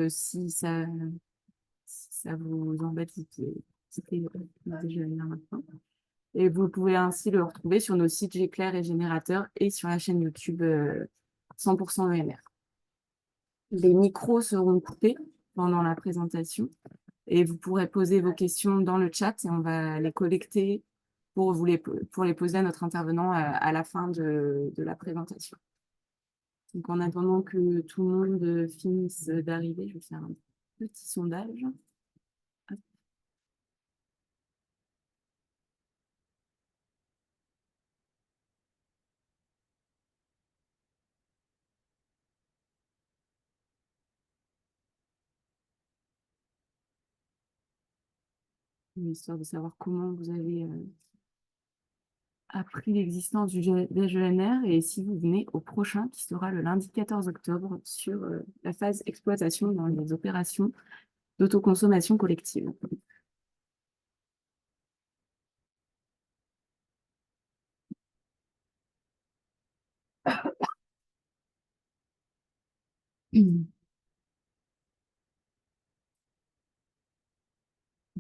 si ça vous embête, c'était déjà là maintenant. Et vous pouvez ainsi le retrouver sur nos sites Géclair et Générateur et sur la chaîne YouTube 100% ENR. Les micros seront coupés pendant la présentation et vous pourrez poser vos questions dans le chat et on va les collecter pour les poser à notre intervenant à la fin de la présentation. Donc, en attendant que tout le monde finisse d'arriver, je vais faire un petit sondage. Histoire de savoir comment vous avez appris l'existence du DGNR et si vous venez au prochain qui sera le lundi 14 octobre sur la phase exploitation dans les opérations d'autoconsommation collective.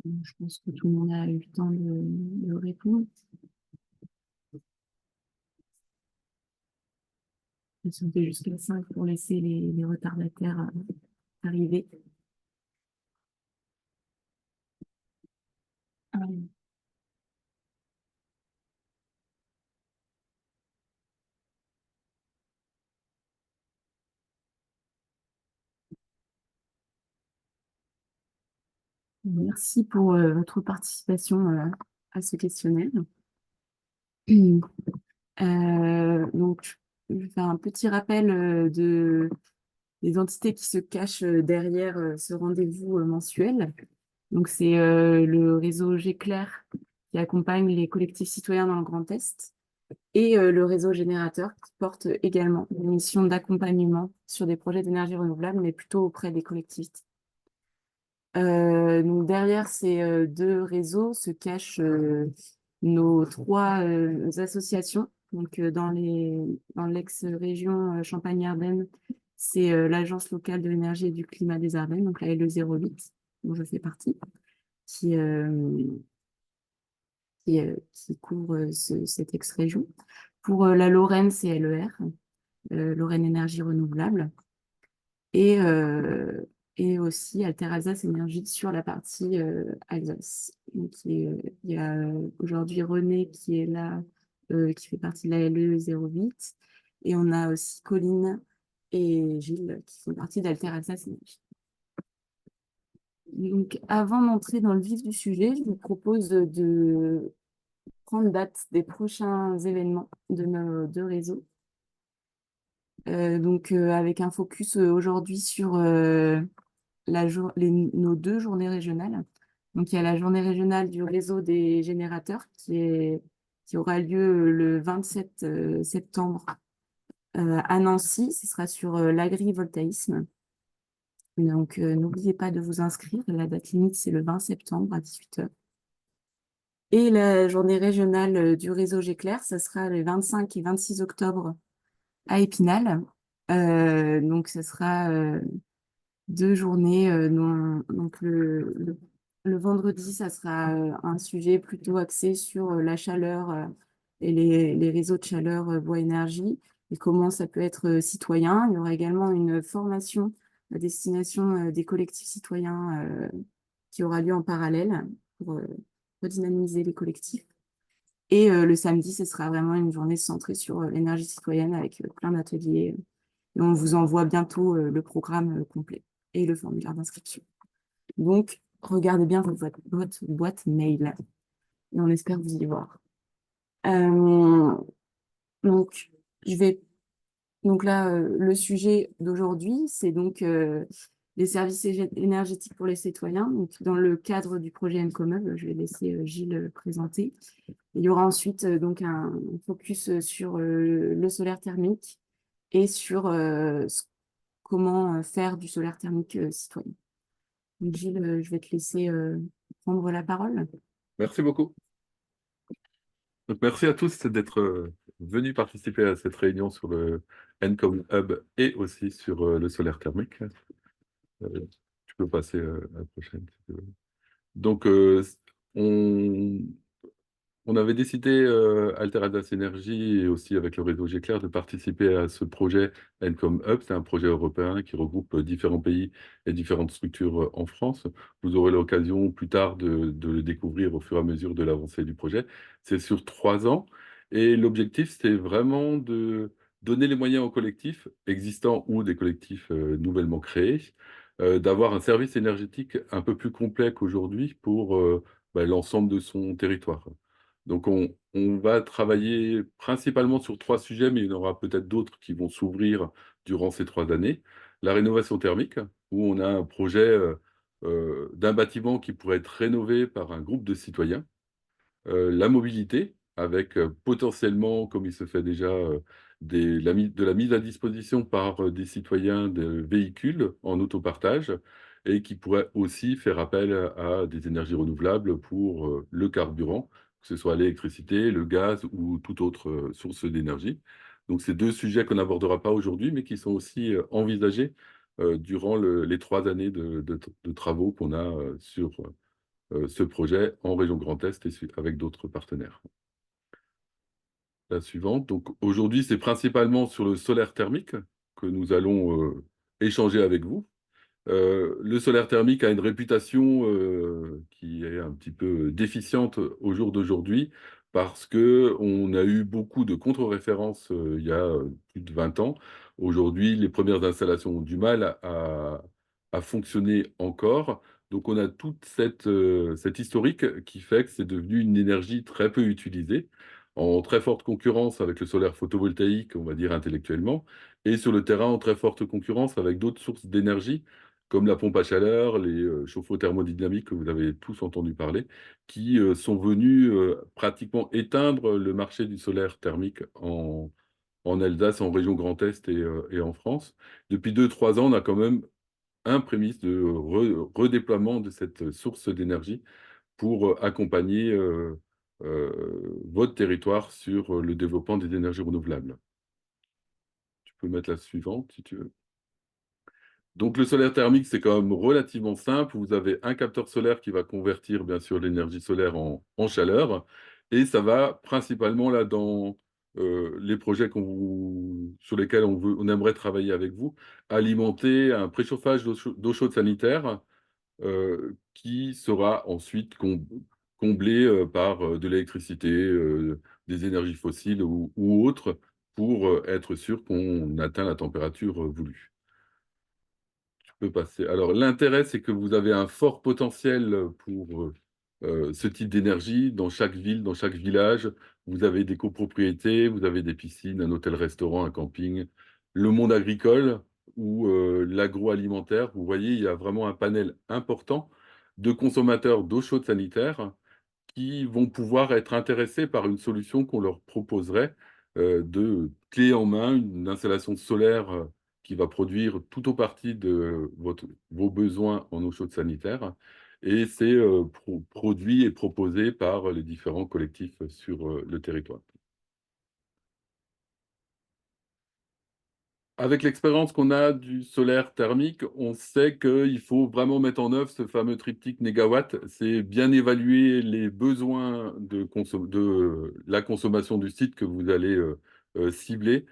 Je pense que tout le monde a eu le temps de répondre. Patientez jusqu'à 5 pour laisser les retardataires arriver. Merci pour votre participation à ce questionnaire. Donc, je vais faire un petit rappel des entités qui se cachent derrière ce rendez-vous mensuel. Donc, c'est le réseau Géclair qui accompagne les collectifs citoyens dans le Grand Est et le réseau Générateur qui porte également une mission d'accompagnement sur des projets d'énergie renouvelable, mais plutôt auprès des collectivités. Donc derrière ces deux réseaux se cachent nos trois associations. Donc dans l'ex-région Champagne-Ardenne, c'est l'Agence locale de l'énergie et du climat des Ardennes, donc la LE08, dont je fais partie, qui, qui couvre cette ex-région. Pour la Lorraine, c'est LER, Lorraine Énergie Renouvelable. Et aussi Alter Alsace Énergie sur la partie Alsace. Donc, il y a aujourd'hui René qui est là, qui fait partie de la LE08. Et on a aussi Colline et Gilles qui font partie d'Alter Alsace Énergie. Donc, avant d'entrer dans le vif du sujet, je vous propose de prendre date des prochains événements de nos deux réseaux. Donc, avec un focus aujourd'hui sur nos deux journées régionales. Donc, il y a la journée régionale du réseau des générateurs qui aura lieu le 27 septembre à Nancy. Ce sera sur l'agrivoltaïsme. Donc, n'oubliez pas de vous inscrire. La date limite, c'est le 20 septembre à 18 h. Et la journée régionale du réseau Géclair, ça sera les 25 et 26 octobre à Épinal. Donc, ce sera 2 journées. Donc, le vendredi, ça sera un sujet plutôt axé sur la chaleur et les réseaux de chaleur bois énergie et comment ça peut être citoyen. Il y aura également une formation à destination des collectifs citoyens qui aura lieu en parallèle pour redynamiser les collectifs. Et le samedi, ce sera vraiment une journée centrée sur l'énergie citoyenne avec plein d'ateliers. Et on vous envoie bientôt le programme complet et le formulaire d'inscription. Donc, regardez bien votre boîte mail et on espère vous y voir. Donc, le sujet d'aujourd'hui, c'est donc les services énergétiques pour les citoyens. Donc, dans le cadre du projet Mcomub, je vais laisser Gilles présenter. Il y aura ensuite donc un focus sur le solaire thermique et sur comment faire du solaire thermique citoyen. Donc, Gilles, je vais te laisser prendre la parole. Merci beaucoup. Donc, merci à tous d'être venus participer à cette réunion sur le Encom Hub et aussi sur le solaire thermique. Tu peux passer à la prochaine, si tu veux. Donc, on, on avait décidé, Alteradas Energy et aussi avec le réseau Géclair, de participer à ce projet Encom Hub. C'est un projet européen qui regroupe différents pays et différentes structures en France. Vous aurez l'occasion plus tard de le découvrir au fur et à mesure de l'avancée du projet. C'est sur 3 ans et l'objectif, c'est vraiment de donner les moyens aux collectifs existants ou des collectifs nouvellement créés, d'avoir un service énergétique un peu plus complet qu'aujourd'hui pour l'ensemble de son territoire. Donc, on va travailler principalement sur 3 sujets, mais il y en aura peut-être d'autres qui vont s'ouvrir durant ces 3 années. La rénovation thermique, où on a un projet d'un bâtiment qui pourrait être rénové par un groupe de citoyens. La mobilité, avec potentiellement, comme il se fait déjà, de la mise à disposition par des citoyens de véhicules en autopartage, et qui pourrait aussi faire appel à des énergies renouvelables pour le carburant, que ce soit l'électricité, le gaz ou toute autre source d'énergie. Donc, c'est 2 sujets qu'on n'abordera pas aujourd'hui, mais qui sont aussi envisagés durant les 3 années de travaux qu'on a sur ce projet en région Grand Est et avec d'autres partenaires. La suivante. Donc aujourd'hui, c'est principalement sur le solaire thermique que nous allons échanger avec vous. Le solaire thermique a une réputation qui est un petit peu déficiente au jour d'aujourd'hui parce que on a eu beaucoup de contre-références il y a plus de 20 ans. Aujourd'hui, les premières installations ont du mal à fonctionner encore. Donc, on a toute cette historique qui fait que c'est devenu une énergie très peu utilisée, en très forte concurrence avec le solaire photovoltaïque, on va dire intellectuellement, et sur le terrain en très forte concurrence avec d'autres sources d'énergie comme la pompe à chaleur, les chauffe-eau thermodynamiques que vous avez tous entendu parler, qui sont venus pratiquement éteindre le marché du solaire thermique en Alsace, en région Grand Est et en France. Depuis 2, 3 ans, on a quand même un prémisse de redéploiement de cette source d'énergie pour accompagner votre territoire sur le développement des énergies renouvelables. Tu peux mettre la suivante si tu veux. Donc le solaire thermique, c'est quand même relativement simple. Vous avez un capteur solaire qui va convertir bien sûr l'énergie solaire en chaleur. Et ça va principalement là dans les projets sur lesquels on aimerait travailler avec vous, alimenter un préchauffage d'eau chaude sanitaire qui sera ensuite comblé par de l'électricité, des énergies fossiles ou autres pour être sûr qu'on atteint la température voulue. Peut passer. Alors, l'intérêt, c'est que vous avez un fort potentiel pour ce type d'énergie dans chaque ville, dans chaque village. Vous avez des copropriétés, vous avez des piscines, un hôtel-restaurant, un camping, le monde agricole ou l'agroalimentaire. Vous voyez, il y a vraiment un panel important de consommateurs d'eau chaude sanitaire qui vont pouvoir être intéressés par une solution qu'on leur proposerait de clé en main, une installation solaire qui va produire tout au parti de vos besoins en eau chaude sanitaire. Et c'est produit et proposé par les différents collectifs sur le territoire. Avec l'expérience qu'on a du solaire thermique, on sait qu'il faut vraiment mettre en œuvre ce fameux triptyque négawatt. C'est bien évaluer les besoins de la consommation du site que vous allez cibler.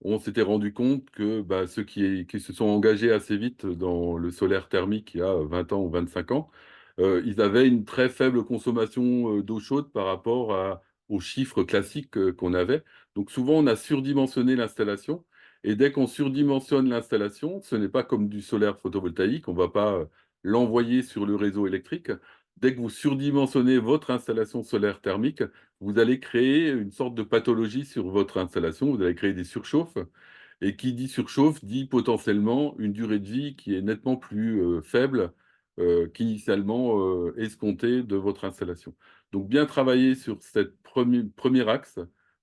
On s'était rendu compte que ceux qui se sont engagés assez vite dans le solaire thermique il y a 20 ans ou 25 ans, ils avaient une très faible consommation d'eau chaude par rapport aux chiffres classiques qu'on avait. Donc souvent, on a surdimensionné l'installation. Et dès qu'on surdimensionne l'installation, ce n'est pas comme du solaire photovoltaïque, on ne va pas l'envoyer sur le réseau électrique. Dès que vous surdimensionnez votre installation solaire thermique, vous allez créer une sorte de pathologie sur votre installation, vous allez créer des surchauffes. Et qui dit surchauffe dit potentiellement une durée de vie qui est nettement plus faible qu'initialement escomptée de votre installation. Donc bien travailler sur cette premier axe,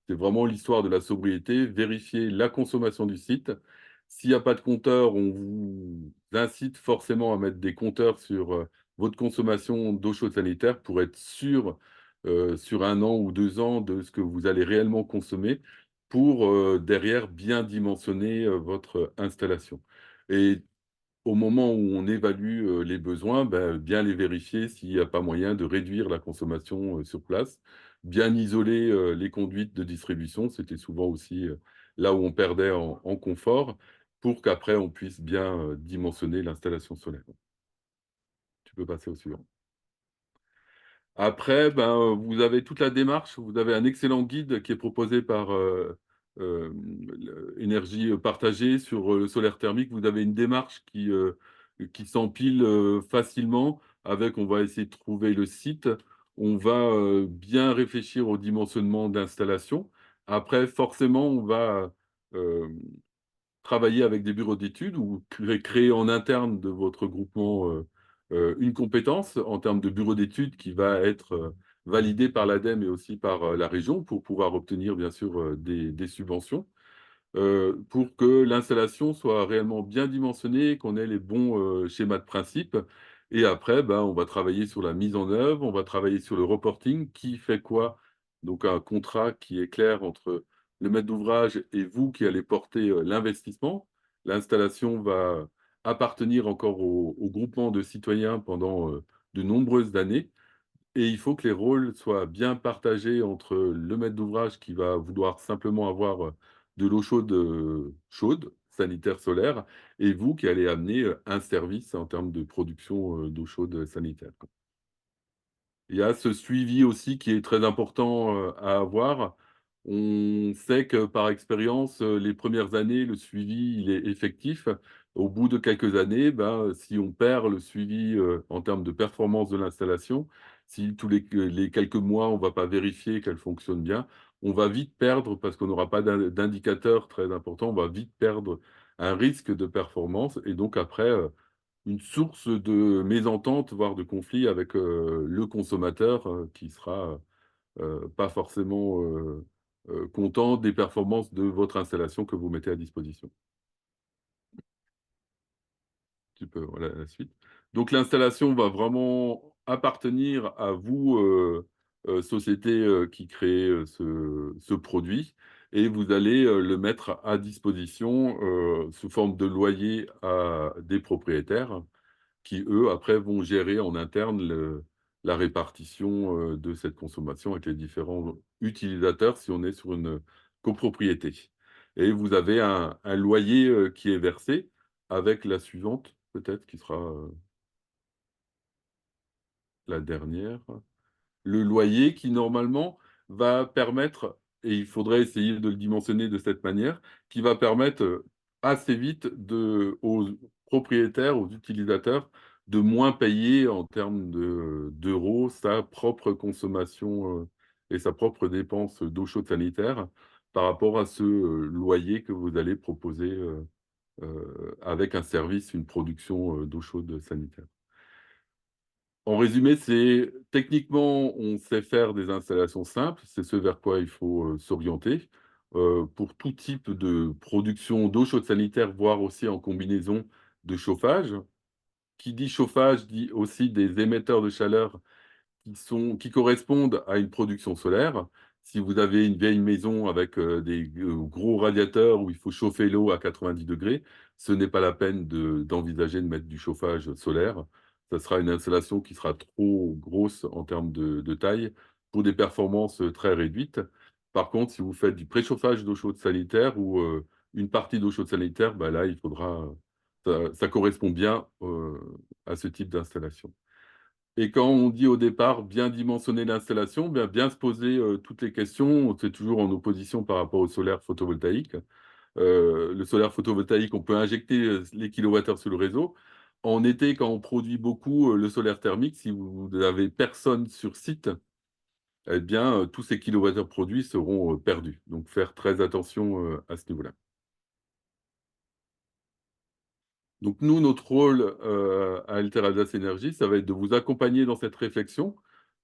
c'est vraiment l'histoire de la sobriété, vérifier la consommation du site. S'il n'y a pas de compteur, on vous incite forcément à mettre des compteurs sur votre consommation d'eau chaude sanitaire pour être sûr sur 1 an ou 2 ans de ce que vous allez réellement consommer pour derrière bien dimensionner votre installation. Et au moment où on évalue les besoins, ben, bien les vérifier s'il n'y a pas moyen de réduire la consommation sur place, bien isoler les conduites de distribution, c'était souvent aussi là où on perdait en confort, pour qu'après on puisse bien dimensionner l'installation solaire. Tu peux passer au suivant. Après, ben, vous avez toute la démarche. Vous avez un excellent guide qui est proposé par Énergie Partagée sur le solaire thermique. Vous avez une démarche qui s'empile facilement avec, on va essayer de trouver le site. On va bien réfléchir au dimensionnement d'installation. Après, forcément, on va euh, travailler avec des bureaux d'études ou créer en interne de votre groupement une compétence en termes de bureau d'études qui va être validée par l'ADEME et aussi par la région pour pouvoir obtenir bien sûr des subventions pour que l'installation soit réellement bien dimensionnée, qu'on ait les bons schémas de principe. Et après, ben, on va travailler sur la mise en œuvre, on va travailler sur le reporting, qui fait quoi. Donc un contrat qui est clair entre le maître d'ouvrage et vous qui allez porter l'investissement. L'installation va appartenir encore au groupement de citoyens pendant de nombreuses années. Et il faut que les rôles soient bien partagés entre le maître d'ouvrage qui va vouloir simplement avoir de l'eau chaude, chaude, sanitaire solaire, et vous qui allez amener un service en termes de production d'eau chaude sanitaire. Il y a ce suivi aussi qui est très important à avoir. On sait que par expérience, les premières années, le suivi, il est effectif. Au bout de quelques années, ben, si on perd le suivi en termes de performance de l'installation, si tous les quelques mois, on ne va pas vérifier qu'elle fonctionne bien, on va vite perdre, parce qu'on n'aura pas d'indicateur très important, on va vite perdre un risque de performance. Et donc après, une source de mésentente, voire de conflit avec le consommateur qui sera pas forcément content des performances de votre installation que vous mettez à disposition. Tu peux, voilà la suite. Donc l'installation va vraiment appartenir à vous, société qui crée ce produit, et vous allez le mettre à disposition sous forme de loyer à des propriétaires qui, eux, après, vont gérer en interne la répartition de cette consommation avec les différents utilisateurs si on est sur une copropriété. Et vous avez un loyer qui est versé avec la suivante, peut-être, qui sera la dernière. Le loyer qui, normalement, va permettre, et il faudrait essayer de le dimensionner de cette manière, qui va permettre assez vite aux propriétaires, aux utilisateurs, de moins payer en termes d'euros sa propre consommation et sa propre dépense d'eau chaude sanitaire par rapport à ce loyer que vous allez proposer avec un service, une production d'eau chaude sanitaire. En résumé, c'est techniquement, on sait faire des installations simples, c'est ce vers quoi il faut s'orienter. Pour tout type de production d'eau chaude sanitaire, voire aussi en combinaison de chauffage. Qui dit chauffage dit aussi des émetteurs de chaleur qui correspondent à une production solaire. Si vous avez une vieille maison avec des gros radiateurs où il faut chauffer l'eau à 90 degrés, ce n'est pas la peine d'envisager de mettre du chauffage solaire. Ça sera une installation qui sera trop grosse en termes de taille pour des performances très réduites. Par contre, si vous faites du préchauffage d'eau chaude sanitaire ou une partie d'eau chaude sanitaire, bah là, il faudra, ça correspond bien à ce type d'installation. Et quand on dit au départ bien dimensionner l'installation, bien se poser toutes les questions, c'est toujours en opposition par rapport au solaire photovoltaïque. Le solaire photovoltaïque, on peut injecter les kilowattheures sur le réseau. En été, quand on produit beaucoup le solaire thermique, si vous n'avez personne sur site, eh bien, tous ces kilowattheures produits seront perdus. Donc, faire très attention à ce niveau-là. Donc nous, notre rôle à Alteradас Énergie, ça va être de vous accompagner dans cette réflexion,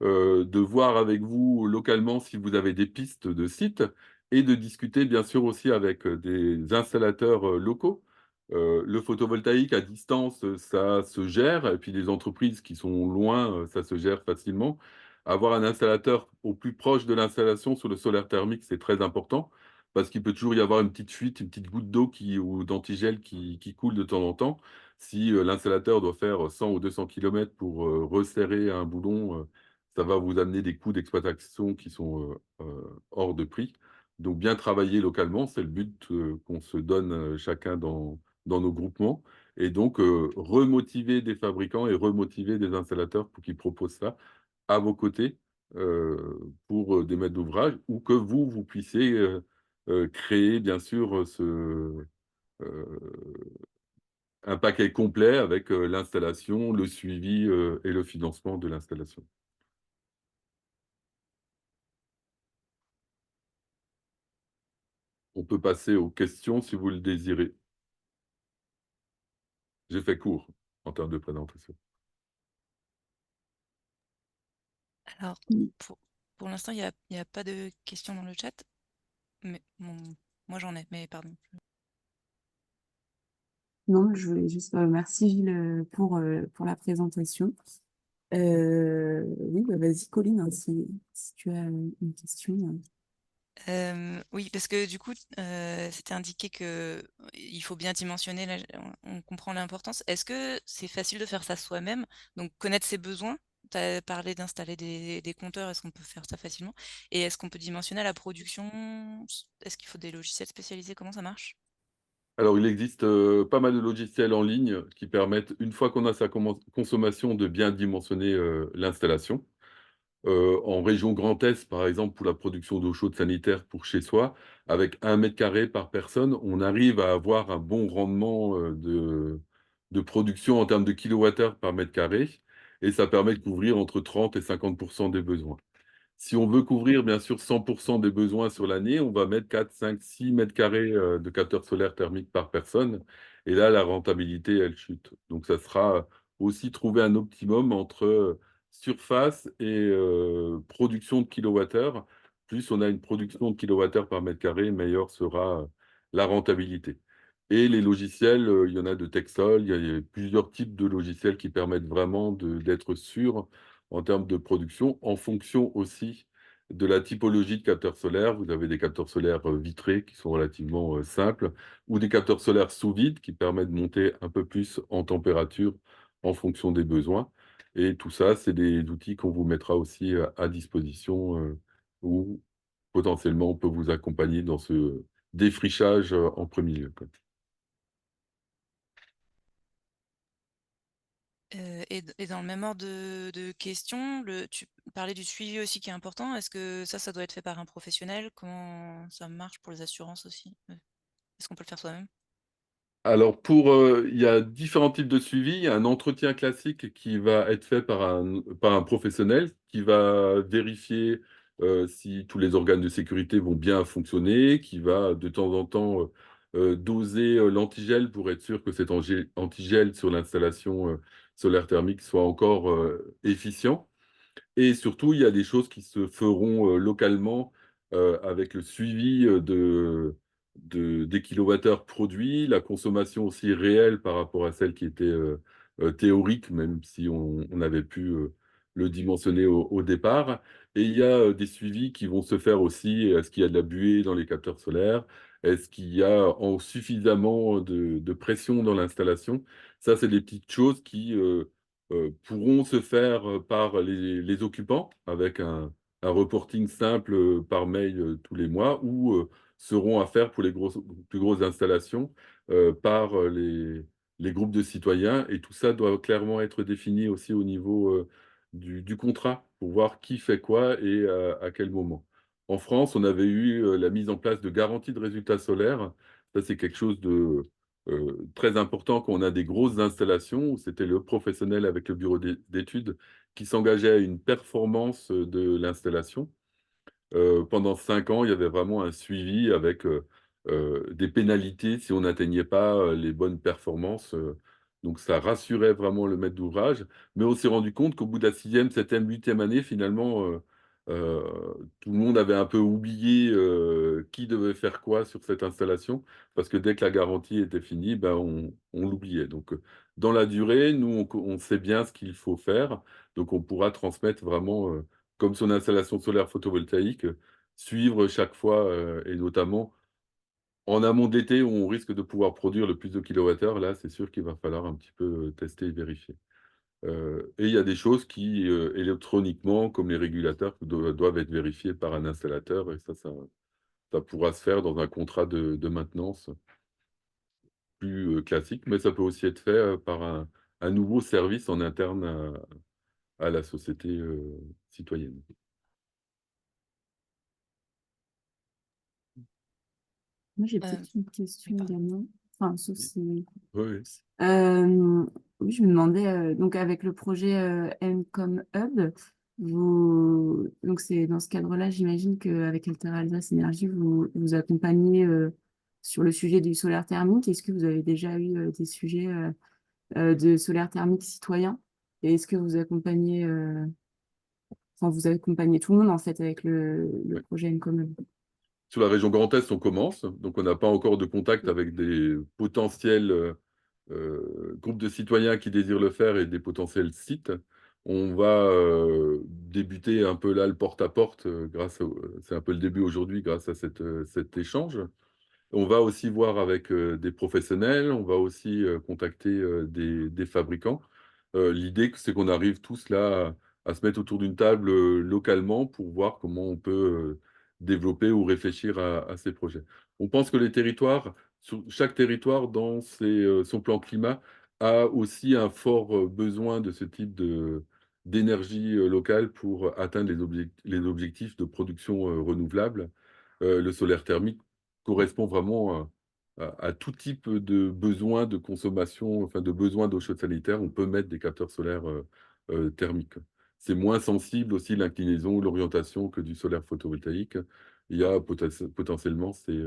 de voir avec vous localement si vous avez des pistes de sites et de discuter bien sûr aussi avec des installateurs locaux. Le photovoltaïque à distance, ça se gère, et puis les entreprises qui sont loin, ça se gère facilement. Avoir un installateur au plus proche de l'installation sur le solaire thermique, c'est très important parce qu'il peut toujours y avoir une petite fuite, une petite goutte d'eau ou d'antigel qui coule de temps en temps. Si l'installateur doit faire 100 ou 200 km pour resserrer un boulon, ça va vous amener des coûts d'exploitation qui sont hors de prix. Donc bien travailler localement, c'est le but qu'on se donne chacun dans nos groupements. Et donc remotiver des fabricants et remotiver des installateurs pour qu'ils proposent ça à vos côtés pour des maîtres d'ouvrage, ou que vous puissiez créer, bien sûr, un paquet complet avec l'installation, le suivi et le financement de l'installation. On peut passer aux questions si vous le désirez. J'ai fait court en termes de présentation. Alors, pour l'instant, il y a pas de questions dans le chat, mais moi j'en ai, mais pardon. Non, je voulais juste merci Gilles pour la présentation. Oui, bah, vas-y Colline, hein, si tu as une question. Oui, parce que du coup, c'était indiqué que il faut bien dimensionner, on comprend l'importance. Est-ce que c'est facile de faire ça soi-même? Donc, connaître ses besoins. Tu as parlé d'installer des compteurs, est-ce qu'on peut faire ça facilement? Et est-ce qu'on peut dimensionner la production? Est-ce qu'il faut des logiciels spécialisés? Comment ça marche? Alors, il existe pas mal de logiciels en ligne qui permettent, une fois qu'on a sa consommation, de bien dimensionner l'installation. En région Grand Est, par exemple, pour la production d'eau chaude sanitaire pour chez soi, avec 1 m² par personne, on arrive à avoir un bon rendement de production en termes de kilowattheure par mètre carré, et ça permet de couvrir entre 30 et 50% des besoins. Si on veut couvrir, bien sûr, 100% des besoins sur l'année, on va mettre 4, 5, 6 m² de capteurs solaires thermiques par personne. Et là, la rentabilité, elle chute. Donc, ça sera aussi trouver un optimum entre surface et production de kilowattheures. Plus on a une production de kilowattheures par mètre carré, meilleure sera la rentabilité. Et les logiciels, il y en a de Texol, il y a plusieurs types de logiciels qui permettent vraiment d'être sûrs en termes de production, en fonction aussi de la typologie de capteurs solaires. Vous avez des capteurs solaires vitrés qui sont relativement simples, ou des capteurs solaires sous vide qui permettent de monter un peu plus en température en fonction des besoins. Et tout ça, c'est des outils qu'on vous mettra aussi à disposition, où potentiellement on peut vous accompagner dans ce défrichage en premier lieu, quoi. Et dans le même ordre de questions, tu parlais du suivi aussi qui est important. Est-ce que ça doit être fait par un professionnel? Comment ça marche pour les assurances aussi? Est-ce qu'on peut le faire soi-même? Alors, il y a différents types de suivi. Il y a un entretien classique qui va être fait par un professionnel qui va vérifier si tous les organes de sécurité vont bien fonctionner, qui va de temps en temps doser l'antigel pour être sûr que cet antigel sur l'installation solaire thermique soit encore efficient. Et surtout, il y a des choses qui se feront localement avec le suivi des kilowattheures produits, la consommation aussi réelle par rapport à celle qui était théorique, même si on avait pu le dimensionner au départ. Et il y a des suivis qui vont se faire aussi. Est-ce qu'il y a de la buée dans les capteurs solaires? Est-ce qu'il y a suffisamment de pression dans l'installation? Ça, c'est des petites choses qui pourront se faire par les occupants avec un reporting simple par mail tous les mois, ou seront à faire pour les plus grosses installations par les groupes de citoyens. Et tout ça doit clairement être défini aussi au niveau du contrat pour voir qui fait quoi et à quel moment. En France, on avait eu la mise en place de garanties de résultats solaires. Ça, c'est quelque chose de très important quand on a des grosses installations, où c'était le professionnel avec le bureau d'études qui s'engageait à une performance de l'installation. Pendant 5 ans, il y avait vraiment un suivi avec des pénalités si on n'atteignait pas les bonnes performances. Donc ça rassurait vraiment le maître d'ouvrage. Mais on s'est rendu compte qu'au bout de la 6e, 7e, 8e année, finalement, tout le monde avait un peu oublié qui devait faire quoi sur cette installation, parce que dès que la garantie était finie, ben, on l'oubliait. Donc dans la durée, nous, on sait bien ce qu'il faut faire. Donc on pourra transmettre vraiment comme son installation solaire photovoltaïque, suivre chaque fois, et notamment En amont de l'été, où on risque de pouvoir produire le plus de kilowattheures, là, c'est sûr qu'il va falloir un petit peu tester et vérifier. Et il y a des choses qui, électroniquement, comme les régulateurs, doivent être vérifiés par un installateur, et ça pourra se faire dans un contrat de maintenance plus classique, mais ça peut aussi être fait par un nouveau service en interne à la société citoyenne. Moi, j'ai Euh, peut-être une oui, question pardon. également. Enfin, sauf si... Oui, oui. Oui, je me demandais, donc avec le projet Encom Hub, donc c'est dans ce cadre-là, j'imagine qu'avec Altera Alsace Énergie, vous accompagnez sur le sujet du solaire thermique. Est-ce que vous avez déjà eu des sujets de solaire thermique citoyen? Et est-ce que vous accompagnez, enfin, vous accompagnez tout le monde en fait avec le Oui. projet Encom Hub? Sur la région Grand Est, on commence, donc on n'a pas encore de contact avec des potentiels groupes de citoyens qui désirent le faire et des potentiels sites. On va débuter un peu là le porte-à-porte, c'est un peu le début aujourd'hui grâce à cet échange. On va aussi voir avec des professionnels, on va aussi contacter des fabricants. L'idée, c'est qu'on arrive tous là à se mettre autour d'une table localement pour voir comment on peut développer ou réfléchir à ces projets. On pense que les territoires, chaque territoire dans son plan climat a aussi un fort besoin de ce type d'énergie locale pour atteindre les objectifs de production renouvelable. Le solaire thermique correspond vraiment à tout type de besoin de consommation, enfin de besoin d'eau chaude sanitaire. On peut mettre des capteurs solaires thermiques. C'est moins sensible aussi l'inclinaison ou l'orientation que du solaire photovoltaïque. Il y a potentiellement, c'est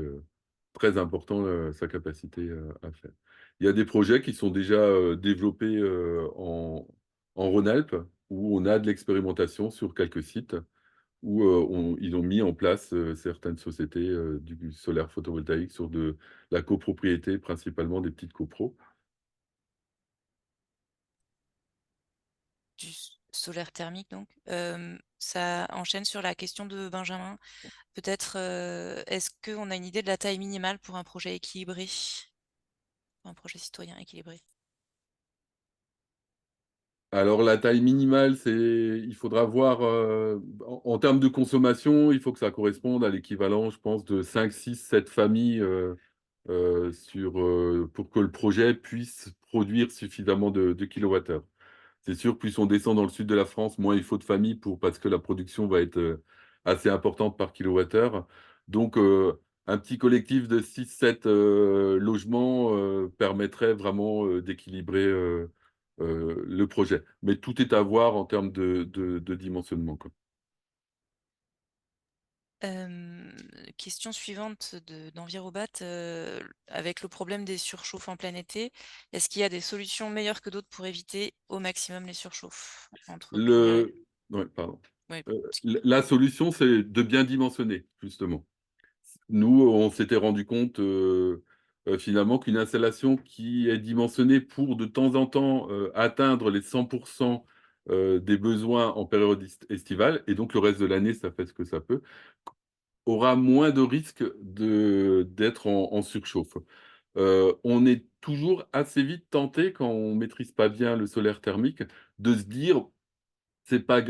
très important sa capacité à faire. Il y a des projets qui sont déjà développés en Rhône-Alpes, où on a de l'expérimentation sur quelques sites où ils ont mis en place certaines sociétés du solaire photovoltaïque sur de la copropriété, principalement des petites copros. Du solaire thermique, donc. Ça enchaîne sur la question de Benjamin. Peut-être, est-ce qu'on a une idée de la taille minimale pour un projet équilibré, pour un projet citoyen équilibré? Alors la taille minimale, il faudra voir, en termes de consommation, il faut que ça corresponde à l'équivalent, je pense, de 5, 6, 7 familles pour que le projet puisse produire suffisamment de kilowattheures. C'est sûr, plus on descend dans le sud de la France, moins il faut de familles parce que la production va être assez importante par kilowattheure. Donc, un petit collectif de 6-7 logements permettrait vraiment d'équilibrer le projet. Mais tout est à voir en termes de dimensionnement, quoi. Question suivante d'Envirobat, avec le problème des surchauffes en plein été, est-ce qu'il y a des solutions meilleures que d'autres pour éviter au maximum les surchauffes entre première... Ouais, pardon. Ouais, La solution, c'est de bien dimensionner, justement. Nous, on s'était rendu compte finalement qu'une installation qui est dimensionnée pour de temps en temps atteindre les 100% des besoins en période estivale, et donc le reste de l'année, ça fait ce que ça peut, aura moins de risques d'être en surchauffe. On est toujours assez vite tenté, quand on ne maîtrise pas bien le solaire thermique, de se dire, c'est pas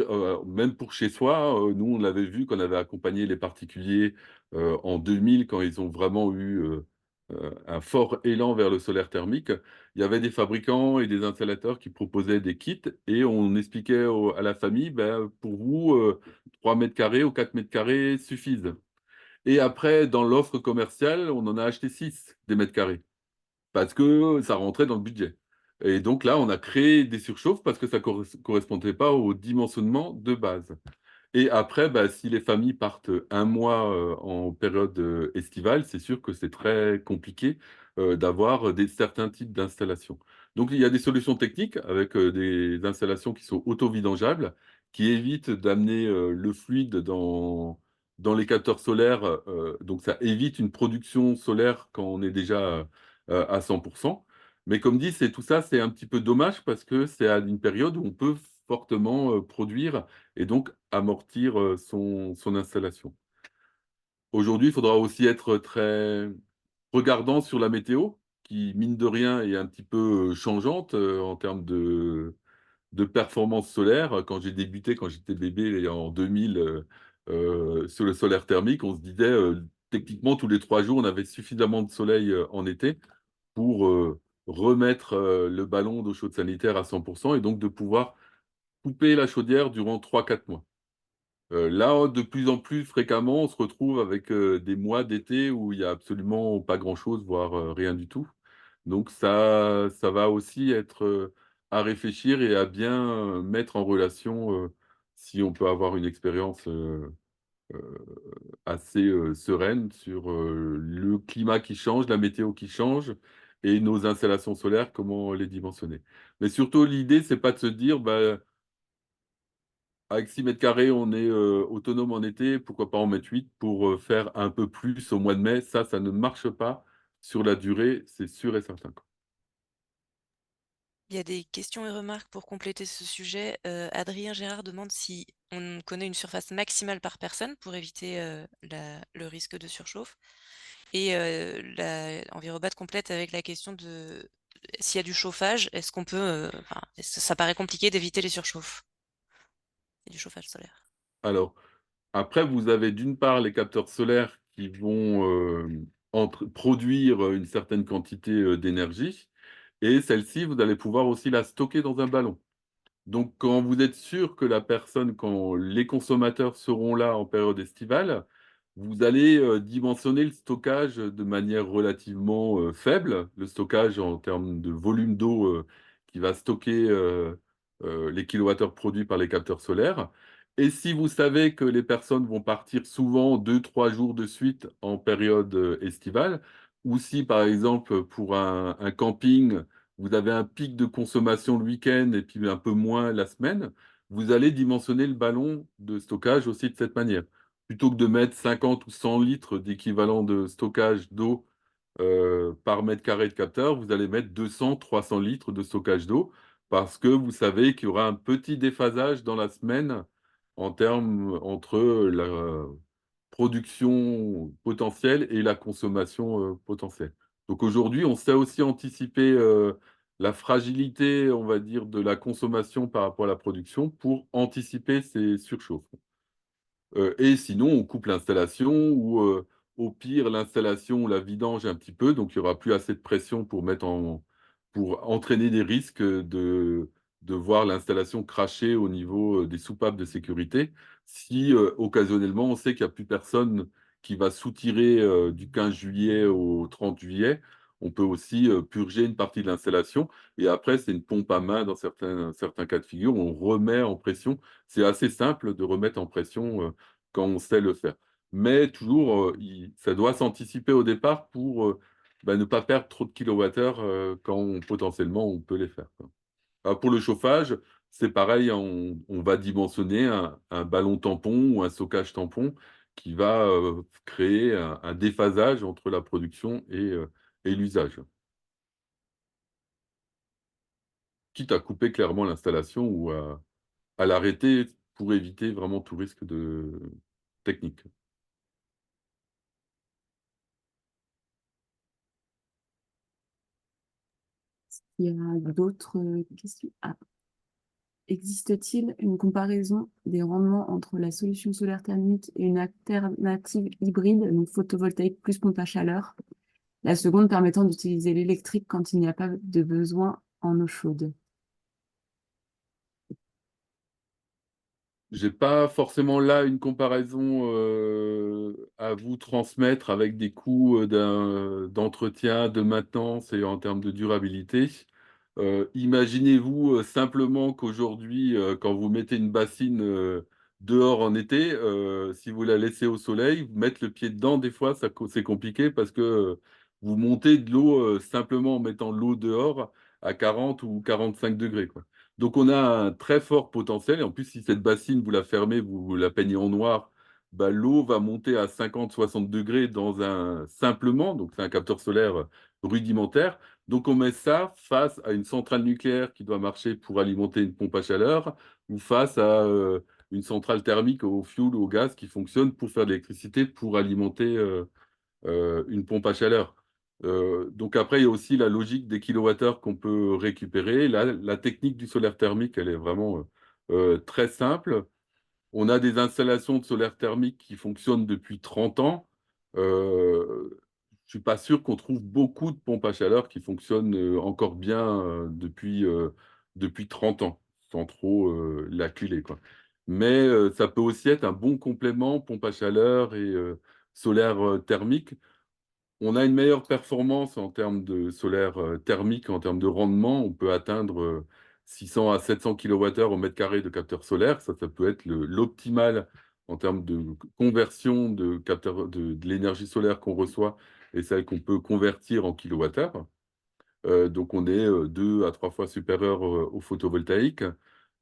même pour chez soi, nous, on l'avait vu quand on avait accompagné les particuliers, en 2000, quand ils ont vraiment eu, un fort élan vers le solaire thermique. Il y avait des fabricants et des installateurs qui proposaient des kits et on expliquait à la famille: «Ben, pour vous, 3 mètres carrés ou 4 mètres carrés suffisent». Et après, dans l'offre commerciale, on en a acheté 6 des mètres carrés parce que ça rentrait dans le budget. Et donc là, on a créé des surchauffes parce que ça correspondait pas au dimensionnement de base. Et après, bah, si les familles partent un mois en période estivale, c'est sûr que c'est très compliqué d'avoir certains types d'installations. Donc il y a des solutions techniques avec des installations qui sont auto-vidangeables, qui évitent d'amener le fluide dans les capteurs solaires. Donc ça évite une production solaire quand on est déjà à 100%. Mais comme dit, tout ça, c'est un petit peu dommage parce que c'est à une période où on peut fortement produire et donc amortir son installation. Aujourd'hui, il faudra aussi être très regardant sur la météo, qui, mine de rien, est un petit peu changeante en termes de performance solaire. Quand j'ai débuté, quand j'étais bébé en 2000, sur le solaire thermique, on se disait, techniquement, tous les 3 jours, on avait suffisamment de soleil en été pour remettre le ballon d'eau chaude sanitaire à 100% et donc de pouvoir couper la chaudière durant 3 4 mois. Là, de plus en plus fréquemment, on se retrouve avec des mois d'été où il y a absolument pas grand-chose, voire rien du tout. Donc ça va aussi être à réfléchir et à bien mettre en relation, si on peut avoir une expérience heu, assez sereine sur le climat qui change, la météo qui change et nos installations solaires, comment les dimensionner. Mais surtout, l'idée, c'est pas de se dire: «Bah, avec 6 mètres carrés, on est, autonome en été, pourquoi pas en mettre 8 pour, faire un peu plus au mois de mai?» Ça ne marche pas sur la durée, c'est sûr et certain, quoi. Il y a des questions et remarques pour compléter ce sujet. Adrien Gérard demande si on connaît une surface maximale par personne pour éviter, le risque de surchauffe et la Envirobat complète avec la question de s'il y a du chauffage, est-ce qu'on peut, enfin, ça paraît compliqué d'éviter les surchauffes et du chauffage solaire. Alors, après, vous avez d'une part les capteurs solaires qui vont, produire une certaine quantité, d'énergie et celle-ci, vous allez pouvoir aussi la stocker dans un ballon. Donc, quand vous êtes sûr que la personne, quand les consommateurs seront là en période estivale, vous allez dimensionner le stockage de manière relativement faible. Le stockage en termes de volume d'eau qui va stocker les kilowattheures produits par les capteurs solaires. Et si vous savez que les personnes vont partir souvent 2 3 jours de suite en période estivale, ou si par exemple pour un camping, vous avez un pic de consommation le week-end et puis un peu moins la semaine, vous allez dimensionner le ballon de stockage aussi de cette manière. Plutôt que de mettre 50 ou 100 litres d'équivalent de stockage d'eau par mètre carré de capteur, vous allez mettre 200 300 litres de stockage d'eau parce que vous savez qu'il y aura un petit déphasage dans la semaine en termes entre la production potentielle et la consommation potentielle. Donc aujourd'hui, on sait aussi anticiper la fragilité, on va dire, de la consommation par rapport à la production pour anticiper ces surchauffes. Et sinon, on coupe l'installation ou, au pire, l'installation, on la vidange un petit peu, donc il y aura plus assez de pression pour entraîner des risques, de voir l'installation cracher au niveau, des soupapes de sécurité. Si, occasionnellement, on sait qu'il y a plus personne qui va soutirer, du 15 juillet au 30 juillet, on peut aussi, purger une partie de l'installation et après, c'est une pompe à main dans certains cas de figure, on remet en pression. C'est assez simple de remettre en pression, quand on sait le faire. Mais toujours, ça doit s'anticiper au départ pour ne pas perdre trop de kilowattheures quand potentiellement on peut les faire, quoi. Alors pour le chauffage, c'est pareil, hein, on va dimensionner un ballon tampon ou un stockage tampon qui va créer un déphasage entre la production et l'usage. Quitte à couper clairement l'installation ou à l'arrêter pour éviter vraiment tout risque technique. Il y a d'autres questions. Ah. Existe-t-il une comparaison des rendements entre la solution solaire thermique et une alternative hybride, donc photovoltaïque plus pompe à chaleur, la seconde permettant d'utiliser l'électrique quand il n'y a pas de besoin en eau chaude? J'ai pas forcément là une comparaison, à vous transmettre avec des coûts, d'entretien, de maintenance et en termes de durabilité. Imaginez-vous, simplement qu'aujourd'hui, quand vous mettez une bassine, dehors en été, si vous la laissez au soleil, mettre le pied dedans, des fois, c'est compliqué parce que, vous montez de l'eau, simplement en mettant de l'eau dehors à 40 ou 45 degrés, quoi. Donc on a un très fort potentiel et en plus, si cette bassine, vous la fermez, vous la peignez en noir, bah, l'eau va monter à 50 60 degrés dans un simplement, donc c'est un capteur solaire rudimentaire. Donc on met ça face à une centrale nucléaire qui doit marcher pour alimenter une pompe à chaleur ou face à, une centrale thermique au fioul ou au gaz qui fonctionne pour faire de l'électricité pour alimenter, une pompe à chaleur. Donc après, il y a aussi la logique des kilowattheures qu'on peut récupérer. La technique du solaire thermique, elle est vraiment très simple. On a des installations de solaire thermique qui fonctionnent depuis 30 ans. Je suis pas sûr qu'on trouve beaucoup de pompes à chaleur qui fonctionnent encore bien depuis 30 ans, sans trop l'acculer, quoi. Mais ça peut aussi être un bon complément, pompe à chaleur et solaire thermique. On a une meilleure performance en termes de solaire thermique, en termes de rendement. On peut atteindre 600 à 700 kWh au mètre carré de capteurs solaires. Ça peut être l'optimal en termes de conversion de, de l'énergie solaire qu'on reçoit et celle qu'on peut convertir en kilowattheure. Donc on est 2 à 3 fois supérieur au photovoltaïque.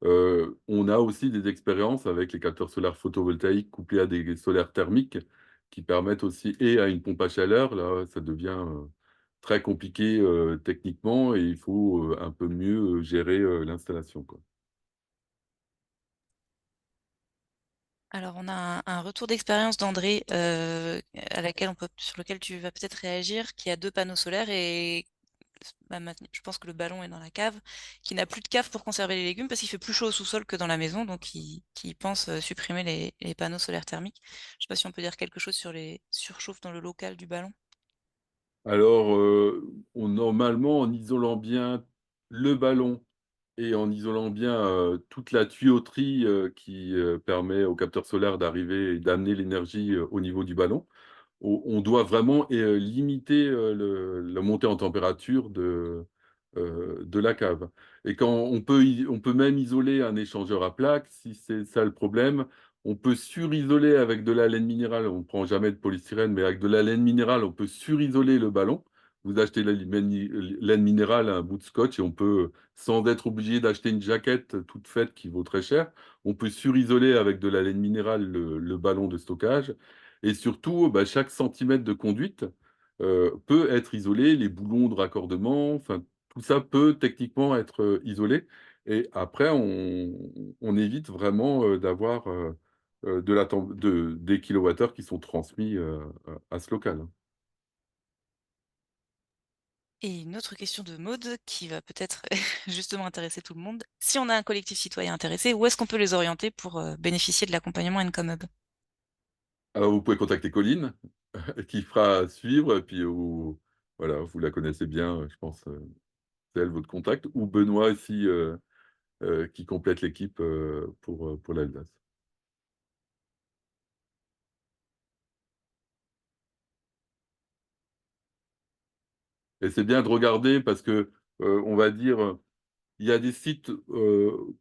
On a aussi des expériences avec les capteurs solaires photovoltaïques couplés à des solaires thermiques qui permettent aussi, et à une pompe à chaleur, là ça devient très compliqué techniquement et il faut un peu mieux gérer l'installation, quoi. Alors, on a un retour d'expérience d'André sur lequel tu vas peut-être réagir, qui a 2 panneaux solaires et bah, maintenant, je pense que le ballon est dans la cave, qui n'a plus de cave pour conserver les légumes parce qu'il fait plus chaud au sous-sol que dans la maison, donc qui pense supprimer les panneaux solaires thermiques. Je sais pas si on peut dire quelque chose sur les surchauffes dans le local du ballon. Alors, normalement, en isolant bien le ballon et en isolant bien toute la tuyauterie qui permet au capteur solaire d'arriver et d'amener l'énergie au niveau du ballon, on doit vraiment limiter la montée en température de la cave. Et quand on peut même isoler un échangeur à plaques, si c'est ça le problème, on peut surisoler avec de la laine minérale. On ne prend jamais de polystyrène, mais avec de la laine minérale, on peut surisoler le ballon. Vous achetez la laine minérale, un bout de scotch, et on peut, sans être obligé d'acheter une jaquette toute faite qui vaut très cher, on peut surisoler avec de la laine minérale le ballon de stockage. Et surtout, bah, chaque centimètre de conduite peut être isolé, les boulons de raccordement, enfin, tout ça peut techniquement être isolé. Et après, on évite vraiment d'avoir des kilowattheures qui sont transmis à ce local. Et une autre question de Maude qui va peut-être justement intéresser tout le monde. Si on a un collectif citoyen intéressé, où est-ce qu'on peut les orienter pour bénéficier de l'accompagnement Encom Hub? Alors, vous pouvez contacter Colline, qui fera suivre, et puis voilà, vous la connaissez bien, je pense, c'est elle votre contact, ou Benoît aussi, qui complète l'équipe pour l'Alsace. Et c'est bien de regarder parce que, on va dire, il y a des sites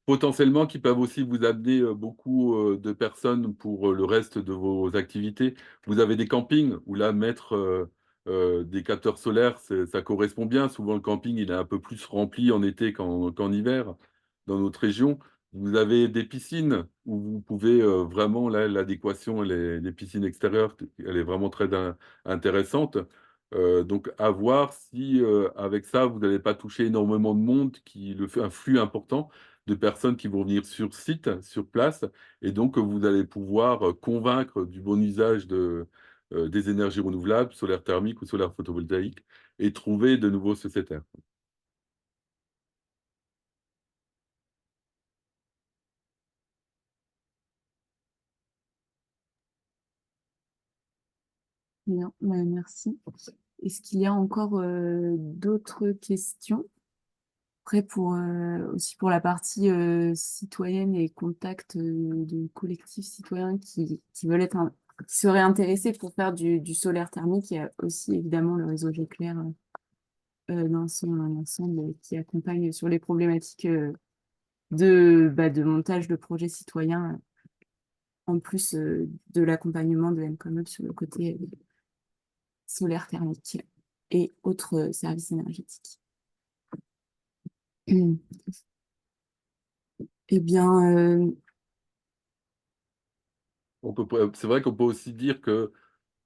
potentiellement qui peuvent aussi vous amener beaucoup de personnes pour le reste de vos activités. Vous avez des campings où là, mettre des capteurs solaires, ça correspond bien. Souvent, le camping, il est un peu plus rempli en été qu'en hiver dans notre région. Vous avez des piscines où vous pouvez vraiment, là, l'adéquation, les piscines extérieures, elle est vraiment très intéressante. Donc, à voir si avec ça, vous n'allez pas toucher énormément de monde, un flux important de personnes qui vont venir sur site, sur place, et donc vous allez pouvoir convaincre du bon usage des énergies renouvelables, solaire thermique ou solaire photovoltaïque, et trouver de nouveaux sociétaires. Bien, merci. Est-ce qu'il y a encore d'autres questions? Après, aussi pour la partie citoyenne et contact de collectifs citoyens qui veulent qui seraient intéressés pour faire du solaire thermique, il y a aussi évidemment le réseau Géclair dans son ensemble qui accompagne sur les problématiques de montage de projets citoyens, en plus de l'accompagnement de Encom sur le côté solaire thermique et autres services énergétiques. Eh bien, C'est vrai qu'on peut aussi dire que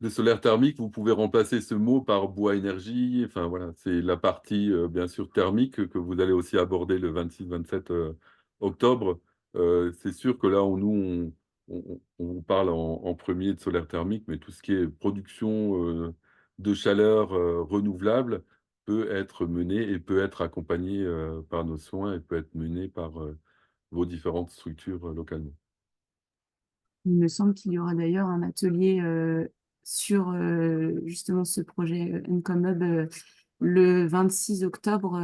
le solaire thermique, vous pouvez remplacer ce mot par bois énergie. Enfin voilà, c'est la partie bien sûr thermique que vous allez aussi aborder le 26-27 octobre. C'est sûr que là, on vous parle en premier de solaire thermique, mais tout ce qui est production de chaleur renouvelable peut être menée et peut être accompagnée par nos soins et peut être menée par vos différentes structures localement. Il me semble qu'il y aura d'ailleurs un atelier sur justement ce projet Income Hub le 26 octobre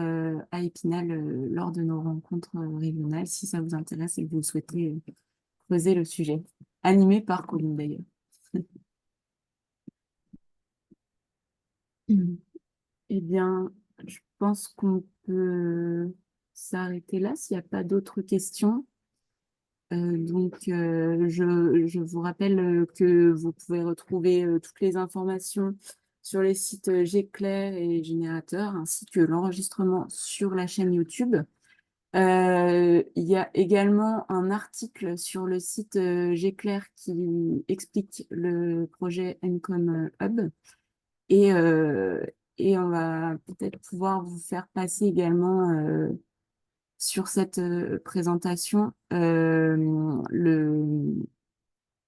à Épinal lors de nos rencontres régionales, si ça vous intéresse et que vous souhaitez creuser le sujet. Animé par Colline d'ailleurs. Eh bien, je pense qu'on peut s'arrêter là s'il n'y a pas d'autres questions. Je vous rappelle que vous pouvez retrouver toutes les informations sur les sites Géclair et Générateur, ainsi que l'enregistrement sur la chaîne YouTube. Il y a également un article sur le site Géclair qui explique le projet Encom Hub. Et, euh, et on va peut-être pouvoir vous faire passer également sur cette présentation le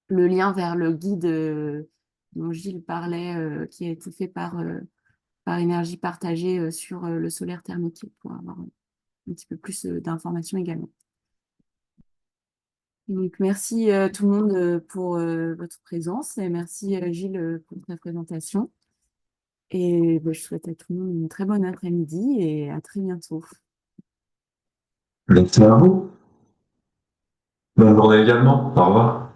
lien vers le guide dont Gilles parlait, qui a été fait par Énergie Partagée sur le solaire thermique pour avoir un petit peu plus d'informations également. Donc, merci tout le monde pour votre présence et merci Gilles pour ta présentation. Et je souhaite à tout le monde une très bonne après-midi et à très bientôt. Merci à vous. Bonne journée également. Au revoir.